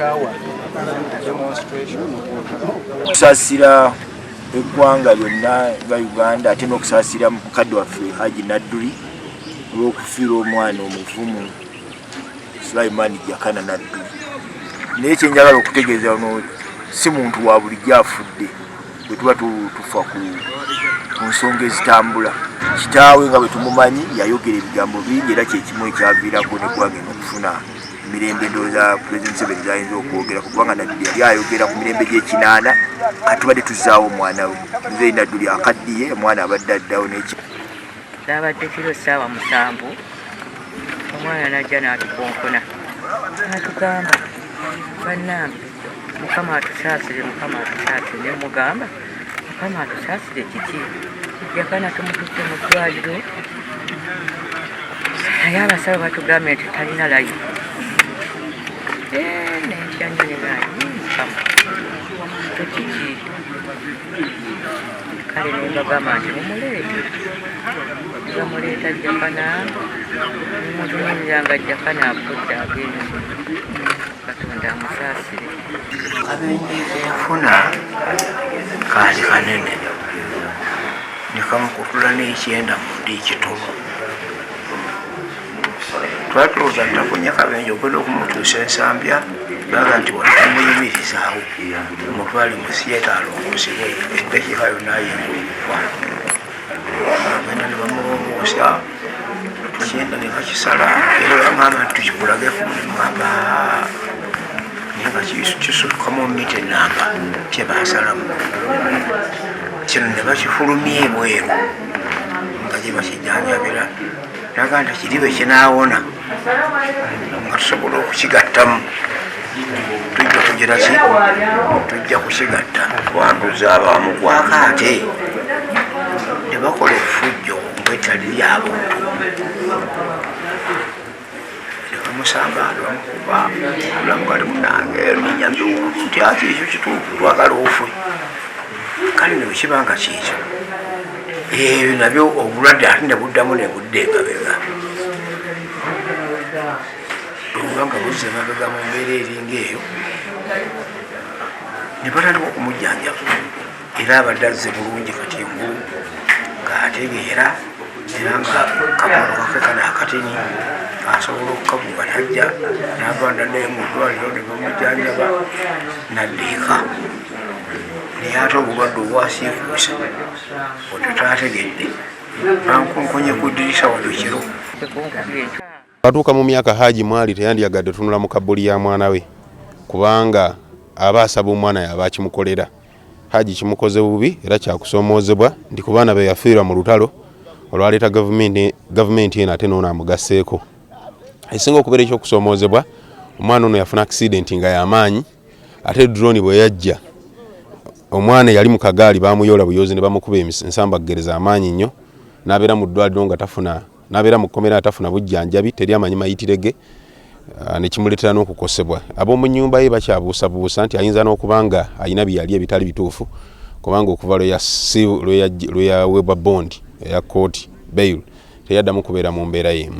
kyawa demonstration kusasira eggwanga lyonna nga Uganda ate n'okusaasira mukadde waffe Haji Nadduli olw'okufiira omwana omuvumu Sulaiman Jakana Nadduli. Naye kyenjagala okutegeeza no si muntu wa bulijjo afudde bwe tuba tufa ku nsonga ezitambula. Kitaawe nga bwe tumumanyi yayogera ebigambo bingi era kyekimu ekyaviirako n'eggwanga okufuna mirembe ndowooza President Museveni zayinza okwogera kubanga Nadduli yali ayogera ku mirembe gy'ekinaana atubadde tuzzaawo omwana we nze Nadduli akaddiye omwana abadde addawo n'eki zabadde kiro ssaawa 7 omwana najja n'atukonkona n'atugamba bannange Mukama atusaasire ne mugamba Mukama atusaasire kiki Jakana tumutute mu ddwaliro naye abasawo batugambye nti talina layi kale nembagamba nti mumuleete bamuleeta Jakana mutunuuliranga Jakana afudde agenda Katonda amusaasire. Kabenje enfuna kaali kanene nekamukutula n'ekyenda mu ddi ekitono twatulooza ntafunye Kabenje okwenda okumutuusa ensambya baga nti watamuyimirizaawo mutwale mu siyeta alongoosebwe eddakiika yonna ayinza okufa agenda ne bamulongoosa ekyenda ne bakisala era bamugamba nti tukikulageko nemugamba naye nga kisukkamu mita enamba kye baasalamu kino ne bakifulumya ebweru nga gye bakijjanjabira naga nti kiribe kinaawona nga tusobola okukigattamu tujja kugira ki tujja kukigatta wanduza abamugwako ate ne bakola effujjo ng'ettali lyabuntu musamba bamukuba kulangwali munange ninyambi nti ati ekyo kituufu twagala ofwe kale ne bwekibanga kiikyo ebyo nabyo obulwadde ate ne buddamu ne budda emabega obanga buzza emabega mu mbeera eringa eyo ne batandika okumujjanjaba era abadde azze bulungi kati engulu ng'ategeera era nga kamono kake kana akatini asobola okukavuga najja n'aganda naye mu ddwaliro ne bamujjanjaba naddiika naye ate obulwadde obwasiikuusa otyo taategedde bankunkonye ku ddirisa wano kiro atuuka mu myaka Haji mwali teyandyagadde tunula mu kabbuli ya mwana we kubanga aba asaba omwana yaba akimukolera. Haji kimukoze bubi era kyakusoomoozebwa ndi ku baana be yafiirwa mu lutalo olwaleeta gavumenti eno ate n'ono amugasseeko. Ekisinga okubeera ekyokusoomoozebwa omwana ono yafuna accident nga y'amaanyi ate drone bwe yajja omwana yali mu kagaali bamuyoola buyozi ne bamukuba ensambaggereza amaanyi nnyo n'abeera mu ddwaliro nga tafuna n'abeera mu kkomera atafuna bujjanjabi teri amanyi mayitirege ne kimuleetera n'okukosebwa. Ab'omu nnyumba ye bakyabuusabuusa nti ayinza n'okubanga ayina byali ebitali bituufu kubanga okuva lwe yaweebwa bondi eya kooti bail teyaddamu kubeera mu mbeera y'emu.